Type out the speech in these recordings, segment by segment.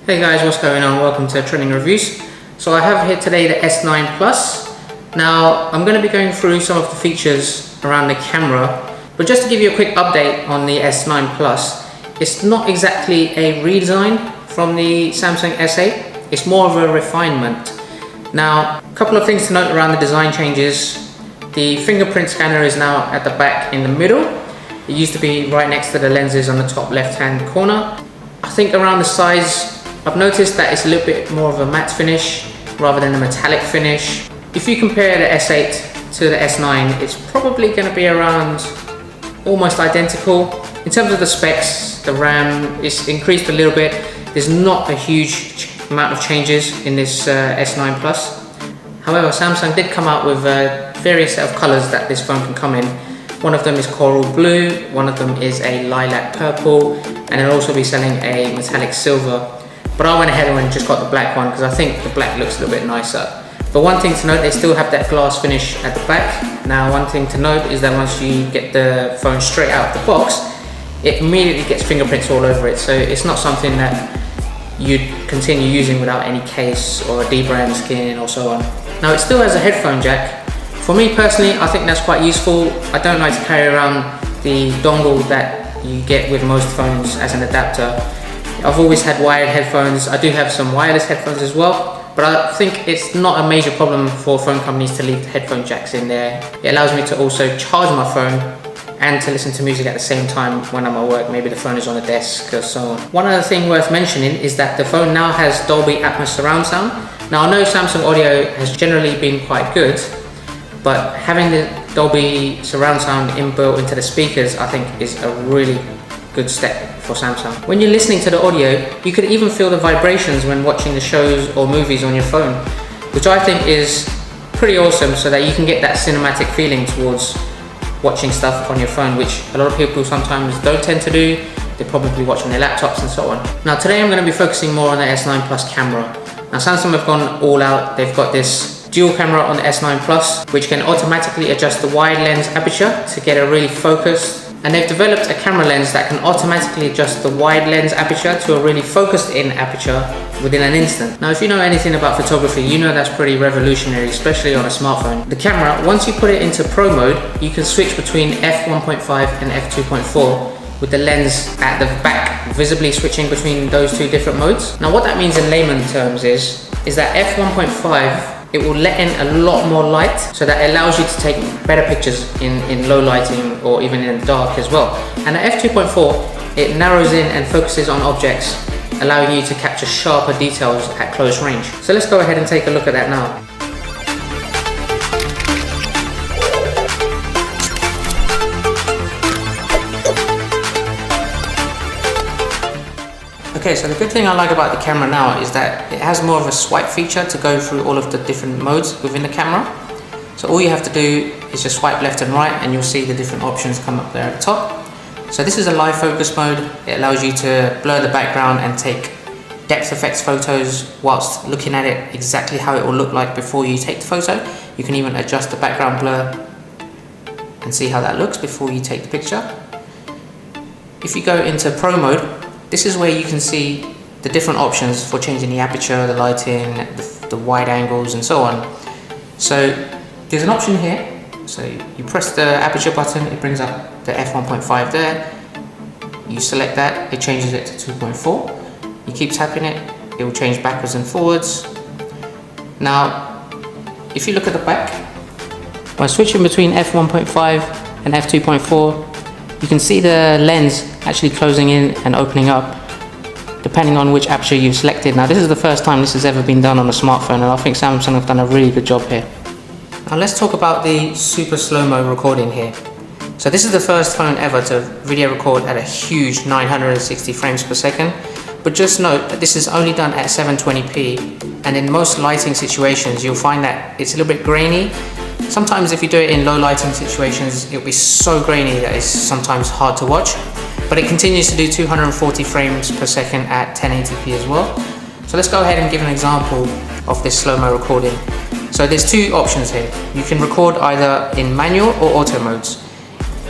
Hey guys, what's going on? Welcome to Trending Reviews. So I have here today the S9 Plus. Now I'm going to be going through some of the features around the camera, but just to give you a quick update on the S9 Plus, it's not exactly a redesign from the Samsung S8, it's more of a refinement. Now, a couple of things to note around the design changes. The fingerprint scanner is now at the back in the middle. It used to be right next to the lenses on the top left hand corner. I think around the size, I've noticed that it's a little bit more of a matte finish rather than a metallic finish. If you compare the S8 to the S9, it's probably going to be around almost identical. In terms of the specs, the RAM is increased a little bit. There's not a huge amount of changes in this S9 Plus. However, Samsung did come out with various set of colors that this phone can come in. One of them is coral blue, one of them is a lilac purple, and they'll also be selling a metallic silver. But I went ahead and just got the black one because I think the black looks a little bit nicer. But one thing to note, they still have that glass finish at the back. Now, one thing to note is that once you get the phone straight out of the box, it immediately gets fingerprints all over it. So it's not something that you'd continue using without any case or a debram skin or so on. Now, it still has a headphone jack. For me personally, I think that's quite useful. I don't like to carry around the dongle that you get with most phones as an adapter. I've always had wired headphones. I do have some wireless headphones as well, but I think it's not a major problem for phone companies to leave the headphone jacks in there. It allows me to also charge my phone and to listen to music at the same time when I'm at work. Maybe the phone is on the desk or so on. One other thing worth mentioning is that the phone now has Dolby Atmos surround sound. Now, I know Samsung audio has generally been quite good, but having the Dolby surround sound inbuilt into the speakers, I think, is a really good step for Samsung. When you're listening to the audio, you could even feel the vibrations when watching the shows or movies on your phone, which I think is pretty awesome, so that you can get that cinematic feeling towards watching stuff on your phone, which a lot of people sometimes don't tend to do. They probably watch on their laptops and so on. Now, today I'm going to be focusing more on the S9 Plus camera. Now, Samsung have gone all out. They've got this dual camera on the S9 Plus, which can automatically adjust the wide lens aperture to get a really focused. And they've developed a camera lens that can automatically adjust the wide lens aperture to a really focused in aperture within an instant. Now, if you know anything about photography, you know that's pretty revolutionary, especially on a smartphone. The camera, once you put it into Pro mode, you can switch between f1.5 and f2.4 with the lens at the back visibly switching between those two different modes. Now, what that means in layman terms is that f1.5, it will let in a lot more light, so that it allows you to take better pictures in low lighting or even in the dark as well. And at f2.4, it narrows in and focuses on objects, allowing you to capture sharper details at close range. So let's go ahead and take a look at that now. Okay, so the good thing I like about the camera now is that it has more of a swipe feature to go through all of the different modes within the camera. So all you have to do is just swipe left and right and you'll see the different options come up there at the top. So this is a live focus mode. It allows you to blur the background and take depth effects photos whilst looking at it exactly how it will look like before you take the photo. You can even adjust the background blur and see how that looks before you take the picture. If you go into Pro mode, this is where you can see the different options for changing the aperture, the lighting, the wide angles and so on. So there's an option here. So you press the aperture button, it brings up the f1.5 there. You select that, it changes it to 2.4. You keep tapping it, it will change backwards and forwards. Now, if you look at the back, by switching between f1.5 and f2.4, you can see the lens actually closing in and opening up depending on which aperture you've selected. Now, this is the first time this has ever been done on a smartphone, and I think Samsung have done a really good job here. Now let's talk about the super slow-mo recording here. So this is the first phone ever to video record at a huge 960 frames per second, but just note that this is only done at 720p, and in most lighting situations you'll find that it's a little bit grainy. Sometimes if you do it in low lighting situations, it'll be so grainy that it's sometimes hard to watch. But it continues to do 240 frames per second at 1080p as well. So let's go ahead and give an example of this slow-mo recording. So there's two options here. You can record either in manual or auto modes.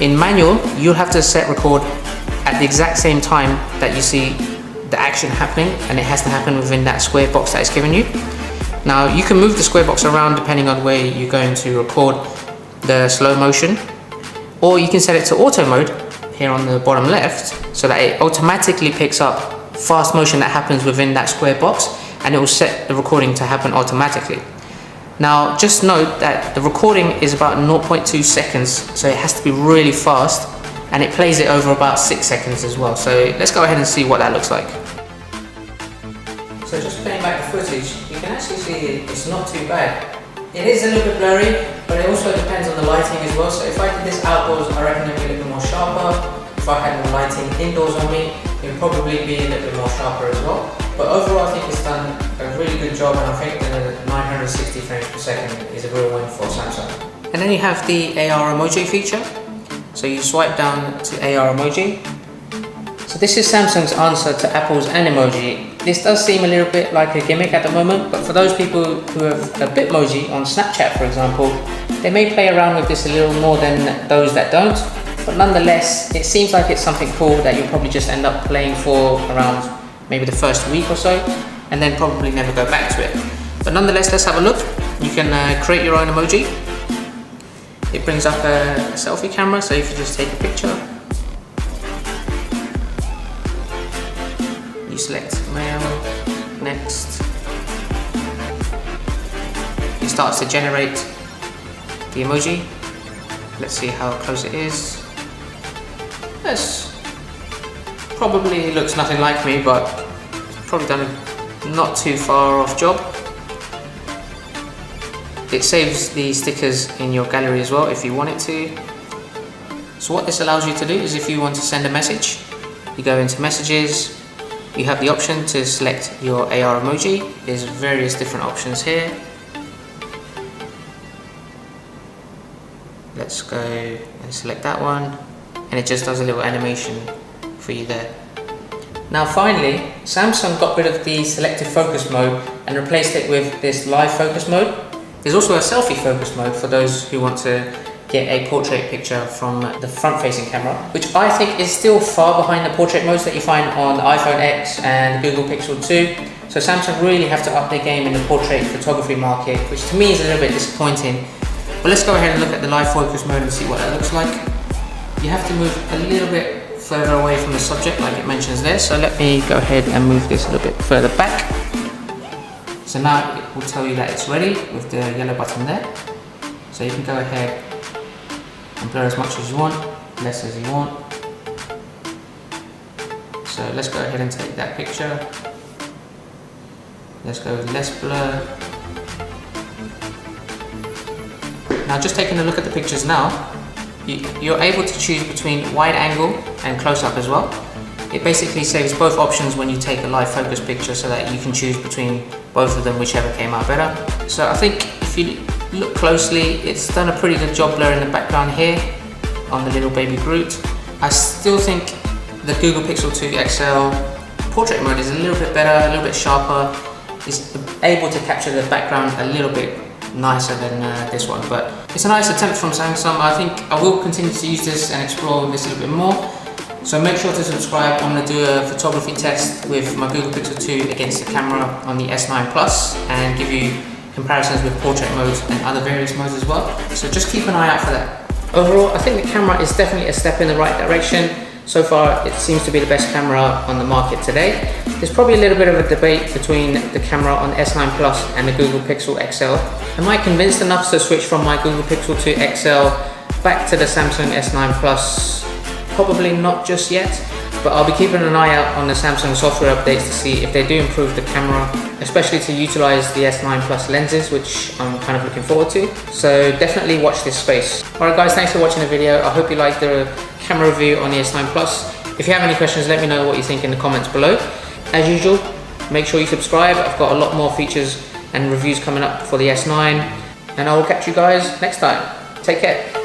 In manual, you'll have to set record at the exact same time that you see the action happening, and it has to happen within that square box that it's given you. Now you can move the square box around depending on where you're going to record the slow motion, or you can set it to auto mode here on the bottom left, so that it automatically picks up fast motion that happens within that square box, and it will set the recording to happen automatically. Now just note that the recording is about 0.2 seconds, so it has to be really fast, and it plays it over about 6 seconds as well. So let's go ahead and see what that looks like. So just playing back the footage, you can actually see it's not too bad. It is a little bit blurry, but it also depends on the lighting as well. So if I did this outdoors, I reckon it would be a little bit more sharper. If I had more lighting indoors on me, it would probably be a little bit more sharper as well. But overall, I think it's done a really good job, and I think the 960 frames per second is a real win for Samsung. And then you have the AR emoji feature. So you swipe down to AR emoji. So this is Samsung's answer to Apple's Animoji. This does seem a little bit like a gimmick at the moment, but for those people who have a Bitmoji on Snapchat, for example, they may play around with this a little more than those that don't. But nonetheless, it seems like it's something cool that you'll probably just end up playing for around maybe the first week or so, and then probably never go back to it. But nonetheless, let's have a look. You can create your own emoji. It brings up a selfie camera, so if you just take a picture, you select male, next. It starts to generate the emoji. Let's see how close it is. Yes, probably looks nothing like me, but it's probably done a not too far off job. It saves the stickers in your gallery as well if you want it to. So what this allows you to do is if you want to send a message, you go into messages, you have the option to select your AR emoji. There's various different options here. Let's go and select that one, and it just does a little animation for you there. Now finally, Samsung got rid of the selective focus mode and replaced it with this live focus mode. There's also a selfie focus mode for those who want to get a portrait picture from the front-facing camera, which I think is still far behind the portrait modes that you find on the iPhone X and Google Pixel 2. So Samsung really have to up their game in the portrait photography market, which to me is a little bit disappointing. But let's go ahead and look at the live focus mode and see what that looks like. You have to move a little bit further away from the subject like it mentions there. So let me go ahead and move this a little bit further back. So now it will tell you that it's ready with the yellow button there. So you can go ahead and blur as much as you want, less as you want. So let's go ahead and take that picture. Let's go with less blur. Now just taking a look at the pictures now, you're able to choose between wide angle and close up as well. It basically saves both options when you take a live focus picture, so that you can choose between both of them, whichever came out better. So I think if you look closely, it's done a pretty good job blurring the background here on the little baby Groot. I still think the Google Pixel 2 XL portrait mode is a little bit better, a little bit sharper. It's able to capture the background a little bit nicer than this one, but it's a nice attempt from Samsung. I think I will continue to use this and explore this a little bit more. So make sure to subscribe. I'm going to do a photography test with my Google Pixel 2 against the camera on the S9 Plus and give you comparisons with portrait modes and other various modes as well. So just keep an eye out for that. Overall, I think the camera is definitely a step in the right direction. So far, it seems to be the best camera on the market today. There's probably a little bit of a debate between the camera on S9 Plus and the Google Pixel XL. Am I convinced enough to switch from my Google Pixel 2 XL back to the Samsung S9 Plus? Probably not just yet, but I'll be keeping an eye out on the Samsung software updates to see if they do improve the camera, especially to utilize the S9 Plus lenses, which I'm kind of looking forward to. So definitely watch this space. Alright guys, thanks for watching the video. I hope you liked the camera review on the S9 Plus. If you have any questions, let me know what you think in the comments below. As usual, make sure you subscribe. I've got a lot more features and reviews coming up for the S9, and I will catch you guys next time. Take care.